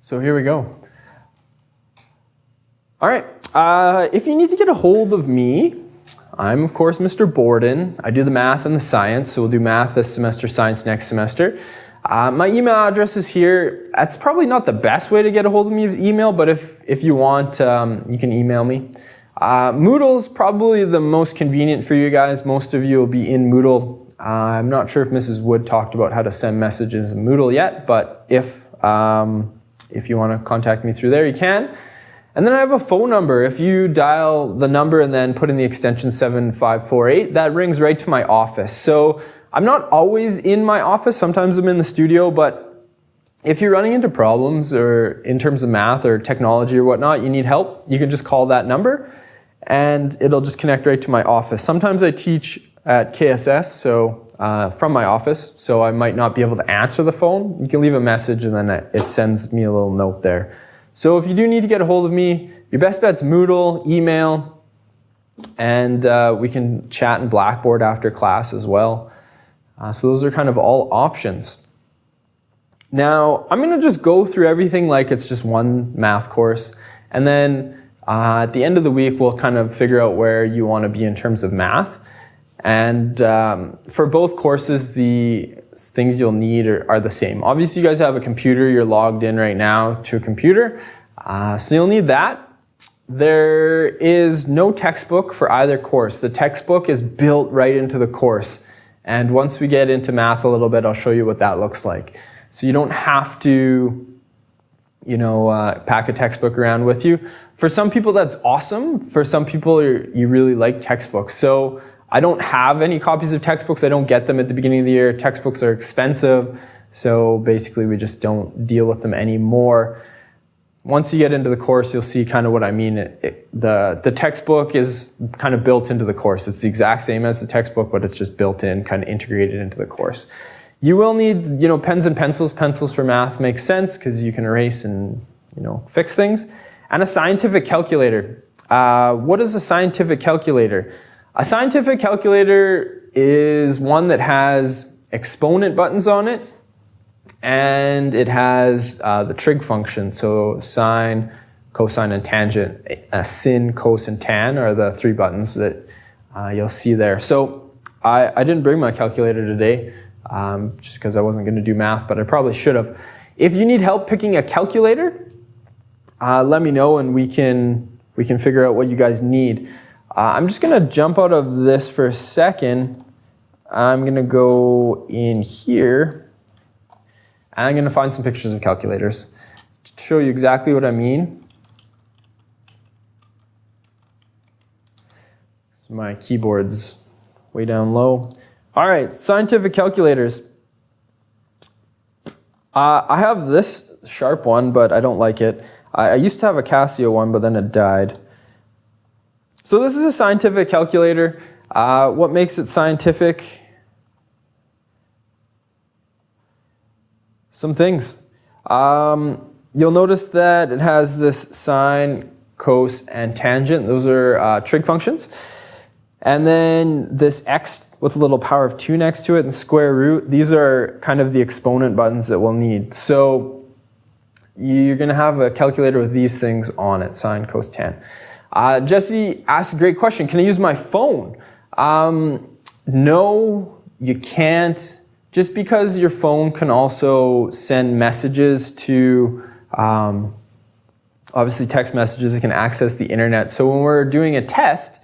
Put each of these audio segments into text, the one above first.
So here we go. All right, if you need to get a hold of me, I'm of course Mr. Borden. I do the math and the science, so we'll do math this semester, science next semester. My email address is here. That's probably not the best way to get a hold of me with email, but if you want, you can email me. Moodle is probably the most convenient for you guys. Most of you will be in Moodle. I'm not sure if Mrs. Wood talked about how to send messages in Moodle yet, but if you want to contact me through there, you can. And then I have a phone number. If you dial the number and then put in the extension 7548, that rings right to my office. So I'm not always in my office. Sometimes I'm in the studio, but if you're running into problems or in terms of math or technology or whatnot, you need help, you can just call that number and it'll just connect right to my office. Sometimes I teach at KSS, so from my office, so I might not be able to answer the phone. You can leave a message and then it sends me a little note there. So if you do need to get a hold of me, your best bet's Moodle, email, and we can chat in Blackboard after class as well. So those are kind of all options. Now, I'm going to just go through everything like it's just one math course, and then at the end of the week, we'll kind of figure out where you want to be in terms of math. And for both courses, the things you'll need are the same. Obviously, you guys have a computer. You're logged in right now to a computer. So you'll need that. There is no textbook for either course. The textbook is built right into the course. And once we get into math a little bit, I'll show you what that looks like. So you don't have to, pack a textbook around with you. For some people, that's awesome. For some people, you really like textbooks. So I don't have any copies of textbooks. I don't get them at the beginning of the year. Textbooks are expensive. So basically, we just don't deal with them anymore. Once you get into the course, you'll see kind of what I mean. The textbook is kind of built into the course. It's the exact same as the textbook, but it's just built in, kind of integrated into the course. You will need, pens and pencils. Pencils for math makes sense because you can erase and, fix things. And a scientific calculator. What is a scientific calculator? A scientific calculator is one that has exponent buttons on it, and it has the trig function. So sine, cosine, and tangent. Sin, cos, and tan are the three buttons that you'll see there. So I didn't bring my calculator today just because I wasn't going to do math, but I probably should have. If you need help picking a calculator, let me know and we can figure out what you guys need. I'm just going to jump out of this for a second. I'm going to go in here. And I'm going to find some pictures of calculators to show you exactly what I mean. So my keyboard's way down low. All right, scientific calculators. I have this Sharp one, but I don't like it. I used to have a Casio one, but then it died. So this is a scientific calculator. What makes it scientific? Some things. You'll notice that it has this sine, cos, and tangent. Those are trig functions. And then this x with a little power of 2 next to it and square root. These are kind of the exponent buttons that we'll need. So you're going to have a calculator with these things on it, sine, cos, tan. Jesse asked a great question. Can I use my phone? No, you can't. Just because your phone can also send messages to, obviously text messages, it can access the internet. So when we're doing a test,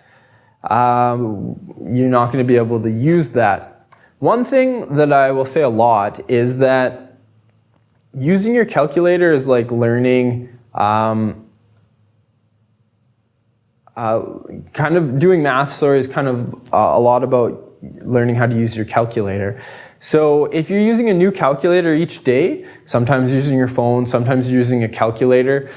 you're not going to be able to use that. One thing that I will say a lot is that using your calculator is like learning, kind of doing math, is kind of a lot about learning how to use your calculator. So if you're using a new calculator each day, sometimes using your phone, sometimes using a calculator,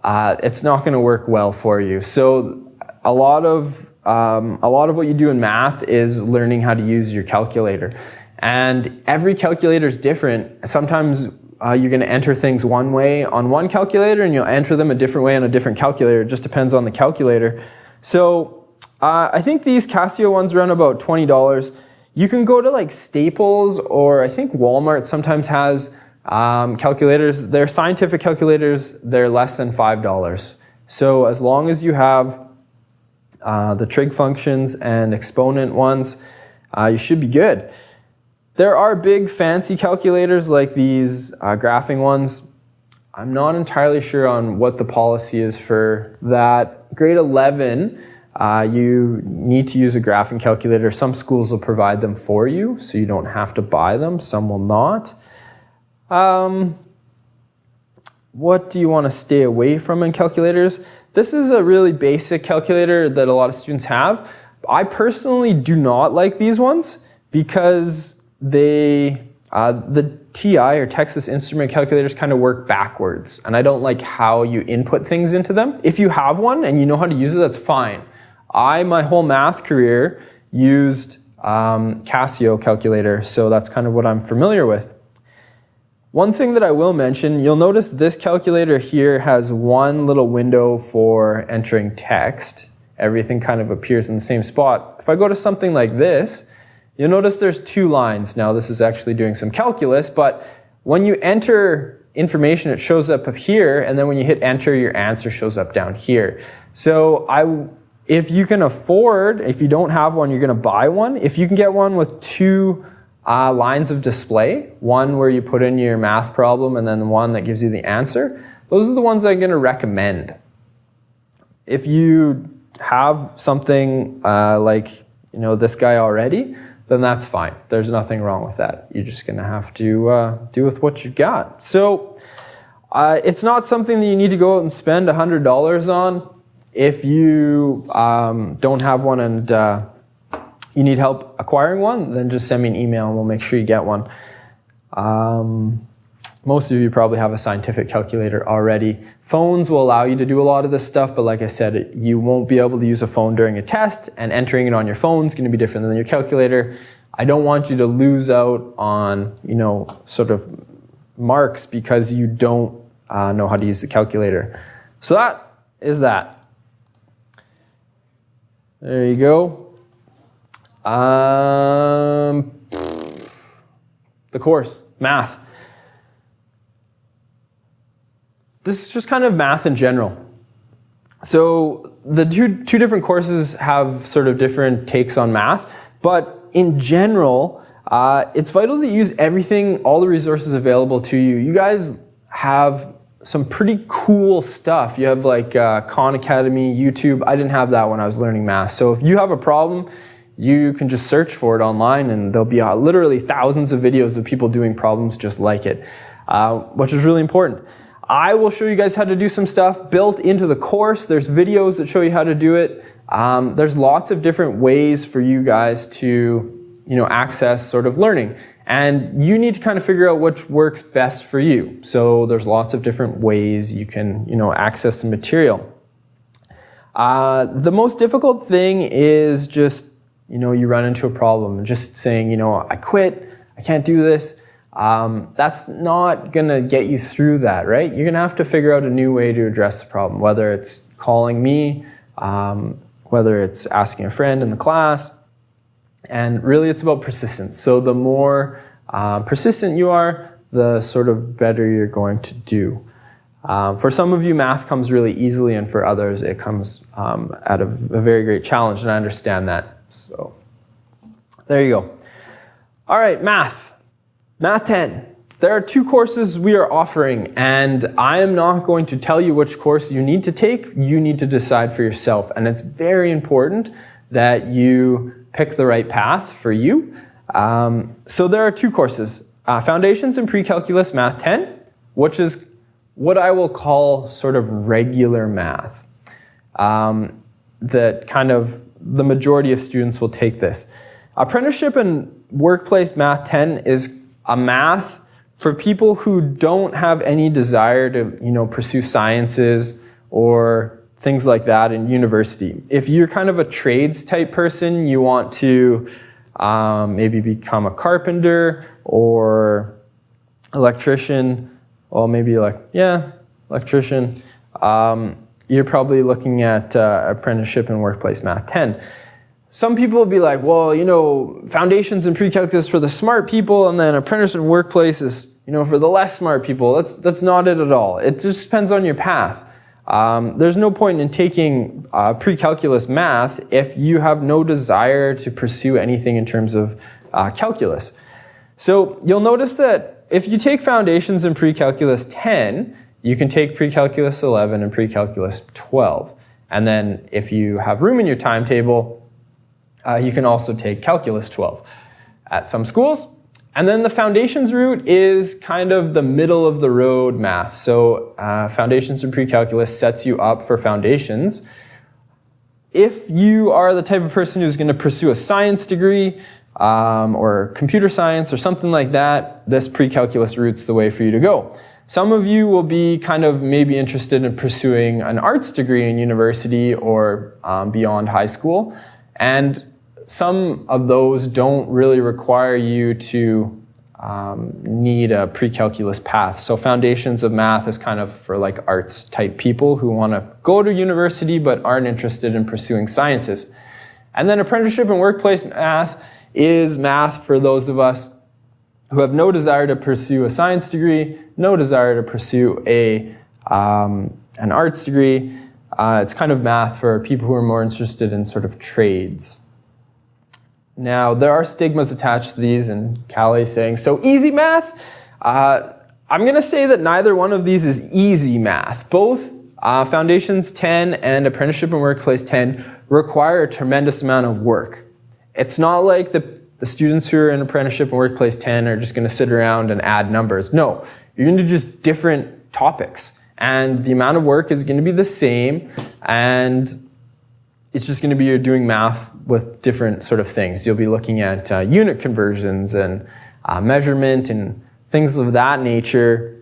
it's not going to work well for you. So a lot of what you do in math is learning how to use your calculator. And every calculator is different. Sometimes you're going to enter things one way on one calculator and you'll enter them a different way on a different calculator. It just depends on the calculator. So I think these Casio ones run about $20. You can go to like Staples, or I think Walmart sometimes has calculators, they're scientific calculators, they're less than $5. So as long as you have the trig functions and exponent ones, you should be good. There are big fancy calculators like these graphing ones. I'm not entirely sure on what the policy is for that. Grade 11, you need to use a graphing calculator. Some schools will provide them for you, so you don't have to buy them. Some will not. What do you want to stay away from in calculators? This is a really basic calculator that a lot of students have. I personally do not like these ones because the TI or Texas Instrument calculators kind of work backwards, and I don't like how you input things into them. If you have one and you know how to use it, that's fine. My whole math career used Casio calculator, so that's kind of what I'm familiar with. One thing that I will mention, you'll notice this calculator here has one little window for entering text. Everything kind of appears in the same spot. If I go to something like this, you'll notice there's two lines. Now this is actually doing some calculus, but when you enter information, it shows up here, and then when you hit enter, your answer shows up down here. So if you can afford, if you don't have one, you're gonna buy one. If you can get one with two lines of display, one where you put in your math problem and then one that gives you the answer, those are the ones I'm gonna recommend. If you have something like this guy already, then that's fine. There's nothing wrong with that. You're just gonna have to do with what you've got. So it's not something that you need to go out and spend $100 on. If you don't have one and you need help acquiring one, then just send me an email and we'll make sure you get one. Most of you probably have a scientific calculator already. Phones will allow you to do a lot of this stuff, but like I said, you won't be able to use a phone during a test, and entering it on your phone is going to be different than your calculator. I don't want you to lose out on, sort of marks because you don't know how to use the calculator. So that is that. There you go. The course, math. This is just kind of math in general. So the two different courses have sort of different takes on math, but in general, it's vital that you use everything, all the resources available to you. You guys have some pretty cool stuff. You have like Khan Academy, YouTube. I didn't have that when I was learning math. So if you have a problem, you can just search for it online and there'll be literally thousands of videos of people doing problems just like it, which is really important. I will show you guys how to do some stuff built into the course. There's videos that show you how to do it. There's lots of different ways for you guys to, access sort of learning. And you need to kind of figure out which works best for you. So there's lots of different ways you can, access the material. The most difficult thing is just, you run into a problem and just saying, I quit, I can't do this. That's not gonna get you through that, right? You're gonna have to figure out a new way to address the problem, whether it's calling me, whether it's asking a friend in the class, and really it's about persistence. So the more persistent you are, the sort of better you're going to do. For some of you, math comes really easily, and for others, it comes at a very great challenge, and I understand that. So there you go. All right, Math 10. There are two courses we are offering, and I am not going to tell you which course you need to take. You need to decide for yourself, and it's very important that you pick the right path for you. So there are two courses, Foundations in Pre-Calculus Math 10, which is what I will call sort of regular math. That kind of the majority of students will take this. Apprenticeship and Workplace Math 10 is a math for people who don't have any desire to, pursue sciences or things like that in university. If you're kind of a trades type person, you want to maybe become a carpenter or electrician, or maybe electrician. You're probably looking at Apprenticeship and Workplace Math 10. Some people will be like, well, Foundations and Pre-Calculus for the smart people, and then Apprentice and Workplace is, for the less smart people, that's not it at all. It just depends on your path. There's no point in taking pre-calculus math if you have no desire to pursue anything in terms of calculus. So you'll notice that if you take foundations in pre-calculus 10, you can take pre-calculus 11 and pre-calculus 12. And then if you have room in your timetable, you can also take calculus 12 at some schools. And then the foundations route is kind of the middle of the road math. So foundations in pre-calculus sets you up for foundations. If you are the type of person who's going to pursue a science degree or computer science or something like that, this pre-calculus route's the way for you to go. Some of you will be kind of maybe interested in pursuing an arts degree in university or beyond high school. And some of those don't really require you to need a pre-calculus path. So foundations of math is kind of for like arts type people who want to go to university but aren't interested in pursuing sciences. And then apprenticeship and workplace math is math for those of us who have no desire to pursue a science degree, no desire to pursue an arts degree. It's kind of math for people who are more interested in sort of trades. Now, there are stigmas attached to these, and Callie's saying, so easy math? I'm going to say that neither one of these is easy math. Both Foundations 10 and Apprenticeship and Workplace 10 require a tremendous amount of work. It's not like the students who are in Apprenticeship and Workplace 10 are just going to sit around and add numbers. No, you're going to do just different topics. And the amount of work is going to be the same, and it's just going to be you're doing math with different sort of things. You'll be looking at unit conversions and measurement and things of that nature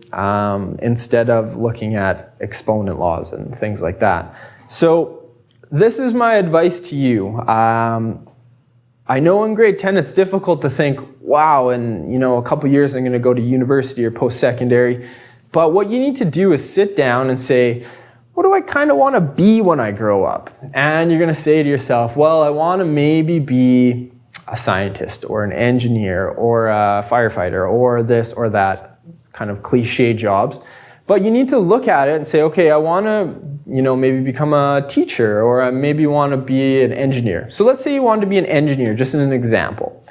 instead of looking at exponent laws and things like that. So this is my advice to you. I know in grade 10 it's difficult to think, wow, in a couple years I'm going to go to university or post-secondary. But what you need to do is sit down and say, what do I kind of want to be when I grow up? And you're going to say to yourself, well, I want to maybe be a scientist or an engineer or a firefighter or this or that kind of cliche jobs. But you need to look at it and say, okay, I want to, maybe become a teacher, or I maybe want to be an engineer. So let's say you want to be an engineer, just in an example.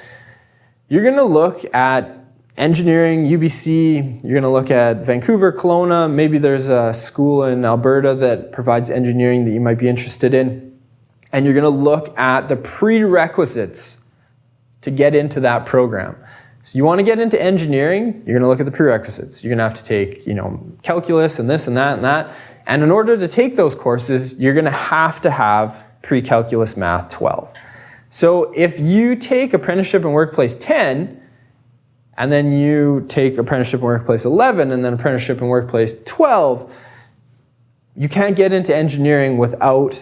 You're going to look at engineering, UBC, you're going to look at Vancouver, Kelowna, maybe there's a school in Alberta that provides engineering that you might be interested in. And you're going to look at the prerequisites to get into that program. So you want to get into engineering, you're going to look at the prerequisites. You're going to have to take, calculus and this and that and that. And in order to take those courses, you're going to have pre-calculus math 12. So if you take Apprenticeship and Workplace 10, and then you take Apprenticeship and Workplace 11, and then Apprenticeship and Workplace 12, you can't get into engineering without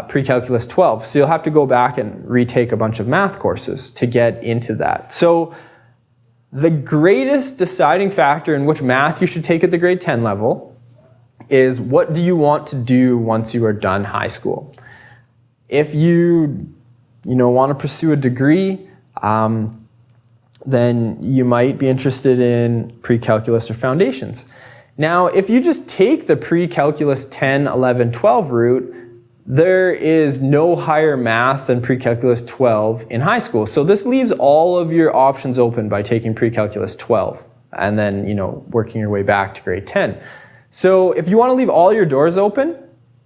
pre-calculus 12. So you'll have to go back and retake a bunch of math courses to get into that. So the greatest deciding factor in which math you should take at the grade 10 level is what do you want to do once you are done high school. If you want to pursue a degree, then you might be interested in pre-calculus or foundations. Now, if you just take the pre-calculus 10, 11, 12 route, there is no higher math than pre-calculus 12 in high school. So this leaves all of your options open by taking pre-calculus 12 and then, working your way back to grade 10. So if you want to leave all your doors open,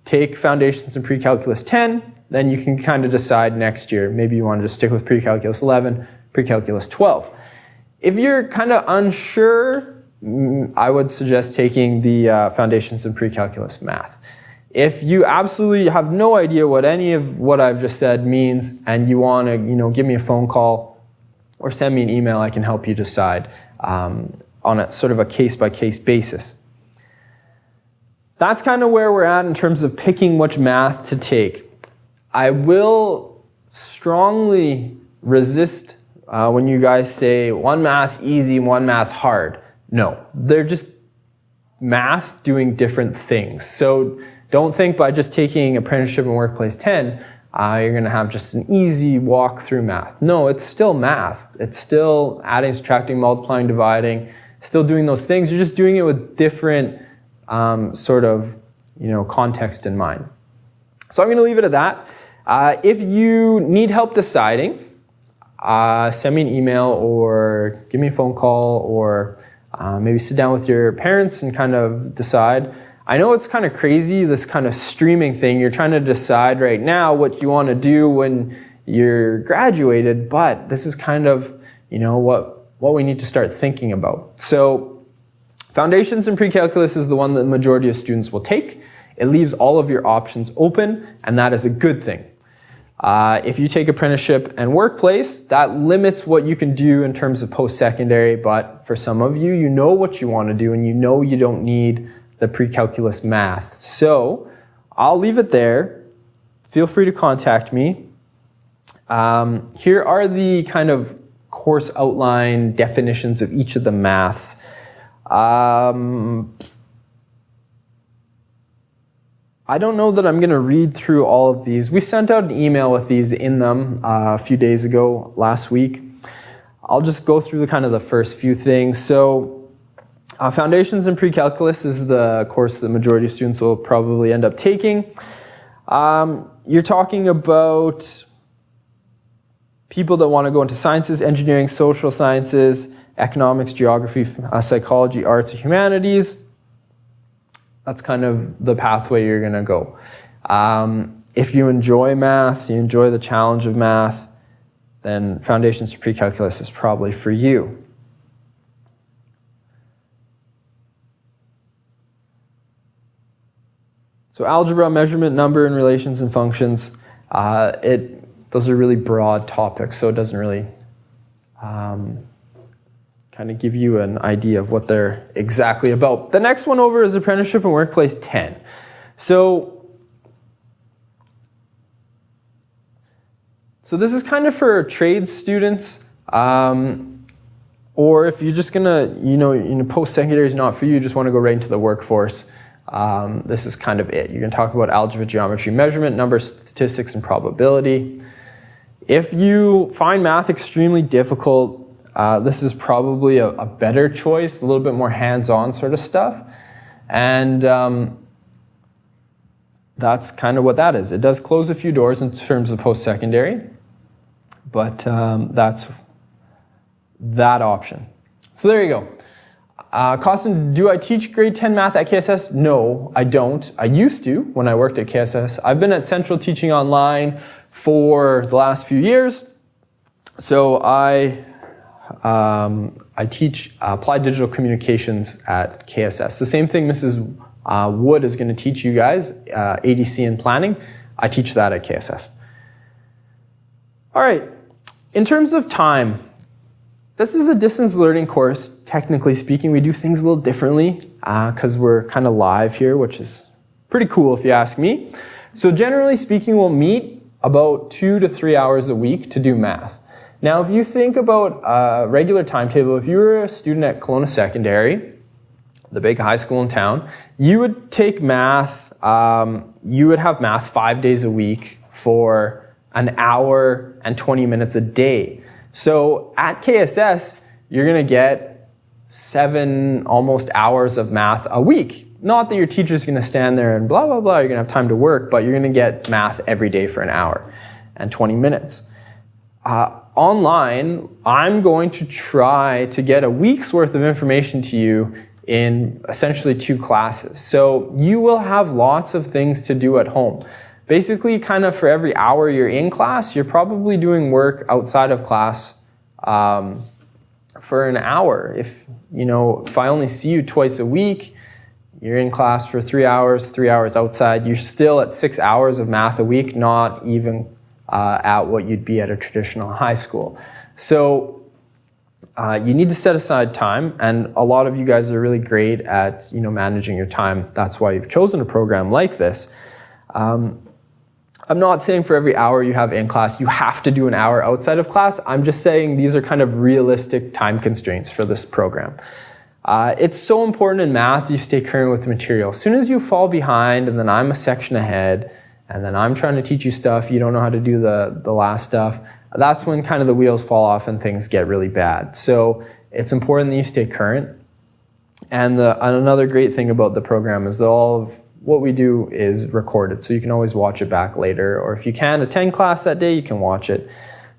take foundations in pre-calculus 10, then you can kind of decide next year. Maybe you want to just stick with pre-calculus 11, pre-calculus 12. If you're kind of unsure, I would suggest taking the foundations in pre-calculus math. If you absolutely have no idea what any of what I've just said means and you want to, give me a phone call or send me an email, I can help you decide on a sort of a case-by-case basis. That's kind of where we're at in terms of picking which math to take. I will strongly resist when you guys say one math's easy, one math's hard. No, they're just math doing different things. So don't think by just taking Apprenticeship and Workplace 10, you're going to have just an easy walk through math. No, it's still math. It's still adding, subtracting, multiplying, dividing. still doing those things. You're just doing it with different sort of, context in mind. So I'm going to leave it at that. If you need help deciding, send me an email or give me a phone call, or maybe sit down with your parents and kind of decide. I know it's kind of crazy, this kind of streaming thing. You're trying to decide right now what you want to do when you're graduated, but this is kind of, what we need to start thinking about. So Foundations in Pre-Calculus is the one that the majority of students will take. It leaves all of your options open, and that is a good thing. If you take apprenticeship and workplace, that limits what you can do in terms of post-secondary, but for some of you, you know what you want to do, and you know you don't need the pre-calculus math. So I'll leave it there. Feel free to contact me. Here are the kind of course outline definitions of each of the maths. I don't know that I'm going to read through all of these. We sent out an email with these in them a few days ago, last week. I'll just go through the first few things. So Foundations in Pre-Calculus is the course the majority of students will probably end up taking. You're talking about people that want to go into sciences, engineering, social sciences, economics, geography, psychology, arts, and humanities. That's kind of the pathway you're going to go. If you enjoy math, you enjoy the challenge of math, then Foundations in Pre-Calculus is probably for you. So algebra, measurement, number, and relations and functions, those are really broad topics, so it doesn't really kind of give you an idea of what they're exactly about. The next one over is Apprenticeship and Workplace 10. So this is kind of for trades students, or if you're just gonna, post-secondary is not for you, just want to go right into the workforce. This is kind of it. You're going to talk about algebra, geometry, measurement, numbers, statistics, and probability. If you find math extremely difficult, this is probably a better choice, a little bit more hands-on sort of stuff. And that's kind of what that is. It does close a few doors in terms of post-secondary, but that's that option. So there you go. Costin, do I teach grade 10 math at KSS? No, I don't. I used to when I worked at KSS. I've been at Central teaching online for the last few years. So I teach applied digital communications at KSS. The same thing Mrs. Wood is going to teach you guys, ADC and planning. I teach that at KSS. All right, in terms of time, this is a distance learning course, technically speaking. We do things a little differently because we're kind of live here, which is pretty cool if you ask me. So generally speaking, we'll meet about 2 to 3 hours a week to do math. Now, if you think about a regular timetable, if you were a student at Kelowna Secondary, the big high school in town, you would take math, you would have math 5 days a week for an hour and 20 minutes a day. So at KSS, you're going to get 7 almost hours of math a week. Not that your teacher's going to stand there and blah, blah, blah, you're going to have time to work, but you're going to get math every day for an hour and 20 minutes. Online, I'm going to try to get a week's worth of information to you in essentially 2 classes. So you will have lots of things to do at home. Basically, kind of for every hour you're in class, you're probably doing work outside of class for an hour. If I only see you twice a week, you're in class for 3 hours, 3 hours outside, you're still at 6 hours of math a week, not even at what you'd be at a traditional high school. So you need to set aside time, and a lot of you guys are really great at managing your time. That's why you've chosen a program like this. I'm not saying for every hour you have in class, you have to do an hour outside of class. I'm just saying these are kind of realistic time constraints for this program. It's so important in math you stay current with the material. As soon as you fall behind and then I'm a section ahead and then I'm trying to teach you stuff, you don't know how to do the last stuff, that's when kind of the wheels fall off and things get really bad. So it's important that you stay current. And another great thing about the program is that all of what we do is recorded, so you can always watch it back later, or if you can attend class that day, you can watch it.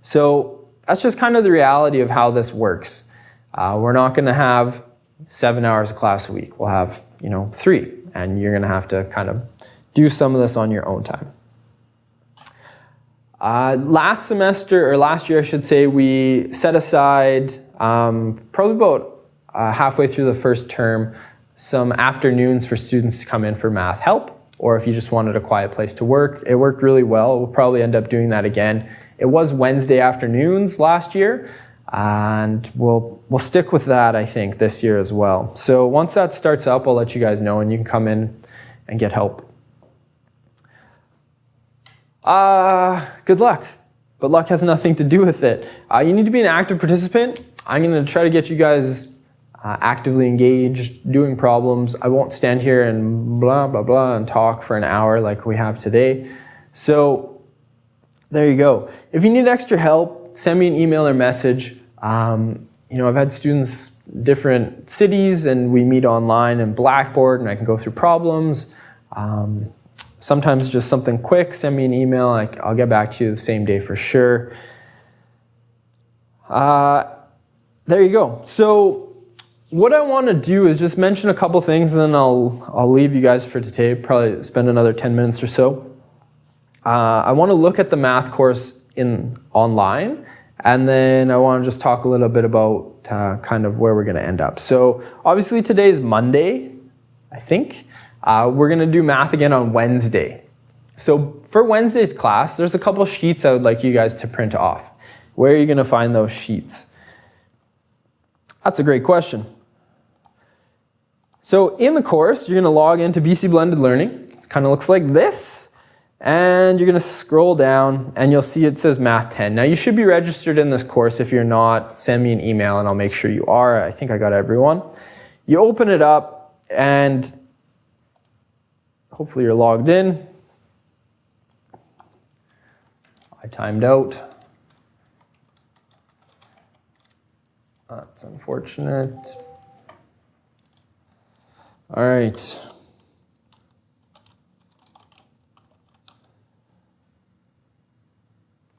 So that's just kind of the reality of how this works. We're not going to have 7 hours of class a week. We'll have 3, and you're going to have to kind of do some of this on your own time. Last year I should say, we set aside probably about halfway through the first term some afternoons for students to come in for math help, or if you just wanted a quiet place to work. It worked really well. We'll probably end up doing that again. It was Wednesday afternoons last year, and we'll stick with that, I think, this year as well. So once that starts up, I'll let you guys know, and you can come in and get help. Good luck. But luck has nothing to do with it. You need to be an active participant. I'm going to try to get you guys actively engaged, doing problems. I won't stand here and blah, blah, blah and talk for an hour like we have today. So there you go. If you need extra help, send me an email or message. I've had students different cities, and we meet online in Blackboard, and I can go through problems. Sometimes just something quick, send me an email. I'll get back to you the same day for sure. There you go. So what I want to do is just mention a couple things, and then I'll leave you guys for today, probably spend another 10 minutes or so. I want to look at the math course online, and then I want to just talk a little bit about kind of where we're going to end up. So obviously today is Monday, I think. We're going to do math again on Wednesday. So for Wednesday's class, there's a couple sheets I would like you guys to print off. Where are you going to find those sheets? That's a great question. So in the course, you're going to log into BC Blended Learning. It kind of looks like this. And you're going to scroll down, and you'll see it says Math 10. Now, you should be registered in this course. If you're not, send me an email, and I'll make sure you are. I think I got everyone. You open it up, and hopefully you're logged in. I timed out. That's unfortunate. All right.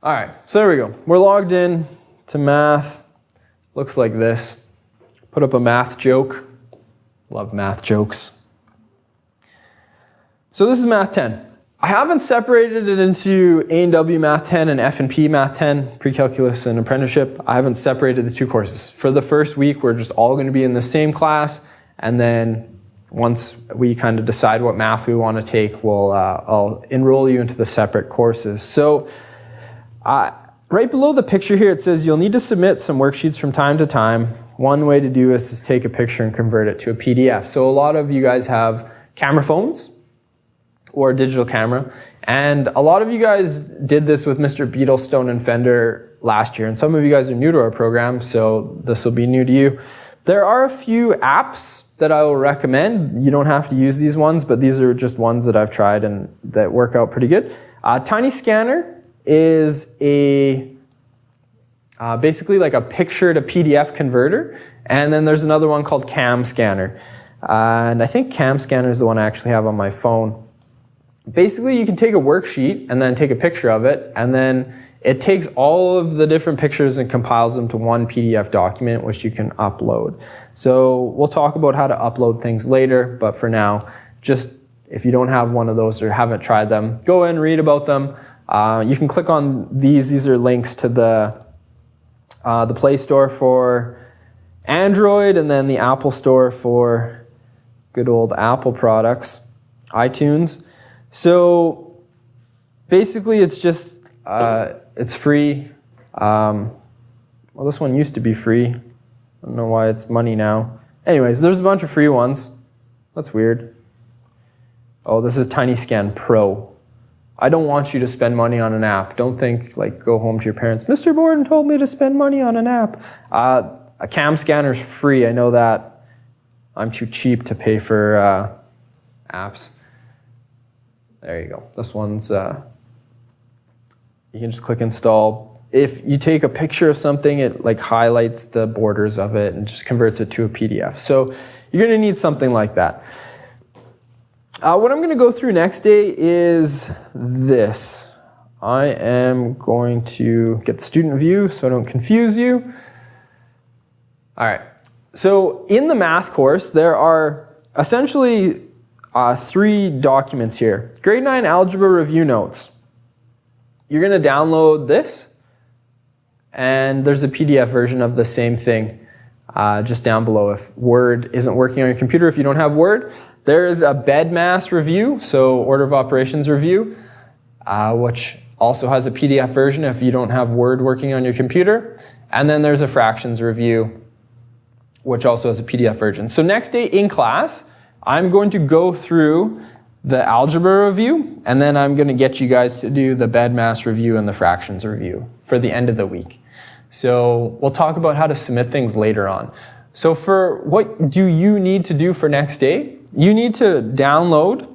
All right, so there we go. We're logged in to math. Looks like this. Put up a math joke. Love math jokes. So this is Math 10. I haven't separated it into A&W Math 10 and F&P Math 10, Pre-Calculus and Apprenticeship. I haven't separated the two courses. For the first week, we're just all going to be in the same class, and then once we kind of decide what math we want to take, I'll enroll you into the separate courses. So right below the picture here, it says you'll need to submit some worksheets from time to time. One way to do this is take a picture and convert it to a PDF. So a lot of you guys have camera phones or a digital camera, and a lot of you guys did this with Mr. Beetlestone and Fender last year, and some of you guys are new to our program, so this will be new to you. There are a few apps that I will recommend. You don't have to use these ones, but these are just ones that I've tried and that work out pretty good. Tiny Scanner is basically like a picture to PDF converter, and then there's another one called Cam Scanner. And I think Cam Scanner is the one I actually have on my phone. Basically, you can take a worksheet and then take a picture of it, and then it takes all of the different pictures and compiles them to one PDF document, which you can upload. So we'll talk about how to upload things later, but for now, just if you don't have one of those or haven't tried them, go in, read about them. You can click on these. These are links to the Play Store for Android, and then the Apple Store for good old Apple products, iTunes. So basically, it's just it's free. Well, this one used to be free. I don't know why it's money now. Anyways, there's a bunch of free ones. That's weird. Oh, this is TinyScan Pro. I don't want you to spend money on an app. Don't think, go home to your parents. Mr. Borden told me to spend money on an app. A Cam Scanner's free. I know that. I'm too cheap to pay for apps. There you go. This one's, you can just click install. If you take a picture of something, it highlights the borders of it and just converts it to a PDF. So you're going to need something like that. What I'm going to go through next day is this. I am going to get the student view so I don't confuse you. All right. So in the math course, there are essentially 3 documents here. Grade 9 Algebra Review Notes. You're going to download this, and there's a PDF version of the same thing just down below. If Word isn't working on your computer, if you don't have Word, there is a BEDMAS review, so order of operations review, which also has a PDF version if you don't have Word working on your computer. And then there's a fractions review, which also has a PDF version. So next day in class, I'm going to go through the algebra review, and then I'm going to get you guys to do the BEDMAS review and the fractions review for the end of the week. So we'll talk about how to submit things later on. So for what do you need to do for next day? You need to download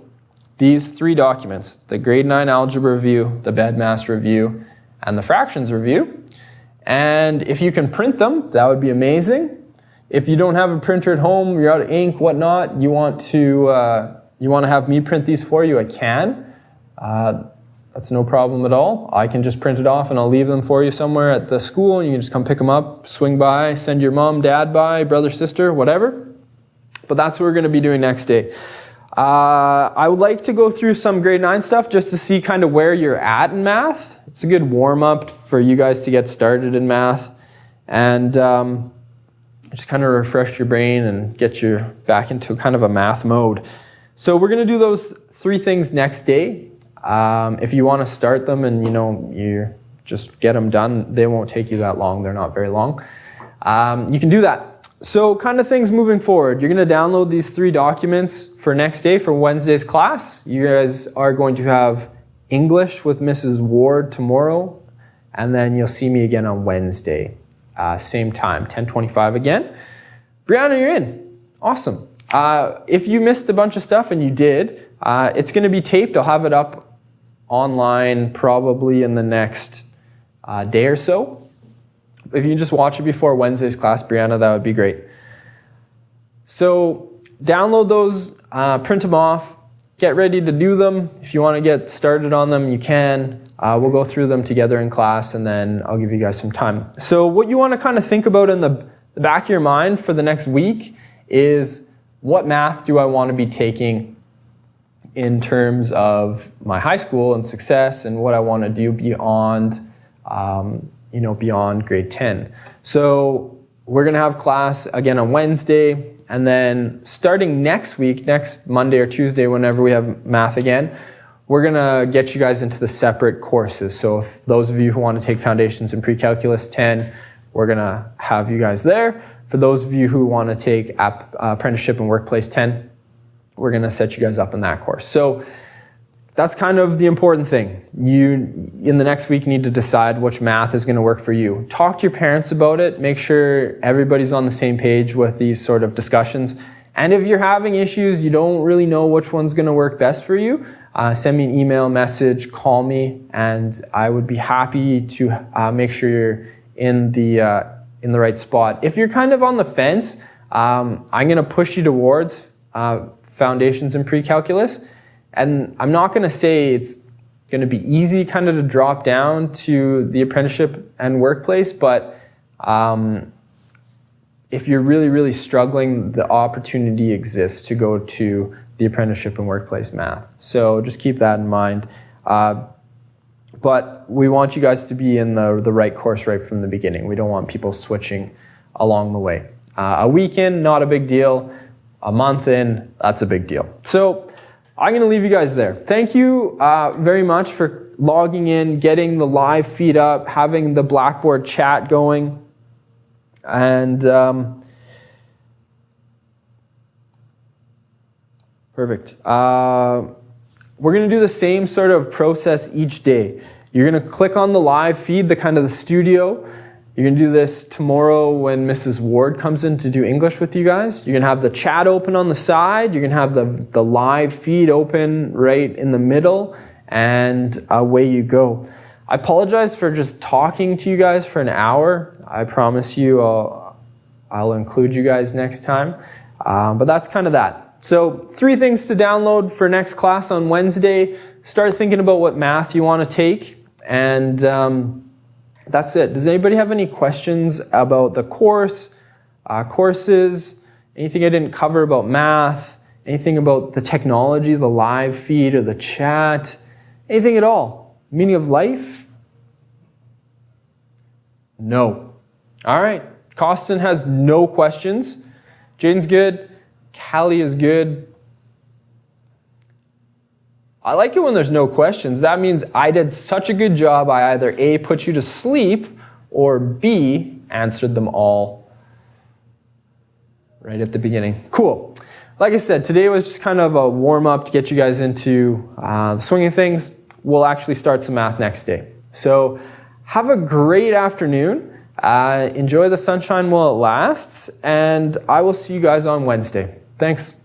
these 3 documents, the grade 9 algebra review, the BEDMAS review, and the fractions review. And if you can print them, that would be amazing. If you don't have a printer at home, you're out of ink, whatnot, you want to have me print these for you, I can. That's no problem at all. I can just print it off and I'll leave them for you somewhere at the school, and you can just come pick them up, swing by, send your mom, dad by, brother, sister, whatever. But that's what we're going to be doing next day. I would like to go through some grade 9 stuff just to see kind of where you're at in math. It's a good warm-up for you guys to get started in math. And just kind of refresh your brain and get you back into kind of a math mode. So we're going to do those 3 things next day. If you want to start them and you just get them done, they won't take you that long. They're not very long. You can do that. So kind of things moving forward. You're going to download these 3 documents for next day for Wednesday's class. You guys are going to have English with Mrs. Ward tomorrow, and then you'll see me again on Wednesday. Same time, 10:25 again. Brianna, you're in. Awesome. If you missed a bunch of stuff, and you did, it's going to be taped. I'll have it up online probably in the next day or so. If you can just watch it before Wednesday's class, Brianna, that would be great. So download those, print them off, get ready to do them. If you want to get started on them, you can. We'll go through them together in class, and then I'll give you guys some time. So what you want to kind of think about in the back of your mind for the next week is, what math do I want to be taking in terms of my high school and success, and what I want to do beyond, beyond grade 10. So we're going to have class again on Wednesday, and then starting next week, next Monday or Tuesday, whenever we have math again, we're going to get you guys into the separate courses. So if those of you who want to take Foundations in Pre-Calculus 10, we're going to have you guys there. For those of you who want to take Apprenticeship and Workplace 10, we're going to set you guys up in that course. So that's kind of the important thing. You, in the next week, need to decide which math is going to work for you. Talk to your parents about it. Make sure everybody's on the same page with these sort of discussions. And if you're having issues, you don't really know which one's going to work best for you, send me an email, message, call me, and I would be happy to make sure you're in the right spot. If you're kind of on the fence, I'm going to push you towards Foundations in Pre-Calculus. And I'm not going to say it's going to be easy kind of to drop down to the Apprenticeship and Workplace, but if you're really, really struggling, the opportunity exists to go to the Apprenticeship and Workplace math. So just keep that in mind. But we want you guys to be in the right course right from the beginning. We don't want people switching along the way. A week in, not a big deal. A month in, that's a big deal. So I'm going to leave you guys there. Thank you very much for logging in, getting the live feed up, having the Blackboard chat going. And perfect. We're going to do the same sort of process each day. You're going to click on the live feed, the kind of the studio. You're going to do this tomorrow when Mrs. Ward comes in to do English with you guys. You're going to have the chat open on the side. You're going to have the live feed open right in the middle, and away you go. I apologize for just talking to you guys for an hour. I promise you I'll include you guys next time. But that's kind of that. So 3 things to download for next class on Wednesday. Start thinking about what math you want to take, and that's it. Does anybody have any questions about the course, courses, anything I didn't cover about math, anything about the technology, the live feed or the chat, anything at all? Meaning of life? No. All right. Costin has no questions. Jaden's good. Callie is good. I like it when there's no questions. That means I did such a good job, I either A, put you to sleep, or B, answered them all right at the beginning. Cool. Like I said, today was just kind of a warm-up to get you guys into the swing of things. We'll actually start some math next day. So have a great afternoon. Enjoy the sunshine while it lasts, and I will see you guys on Wednesday. Thanks.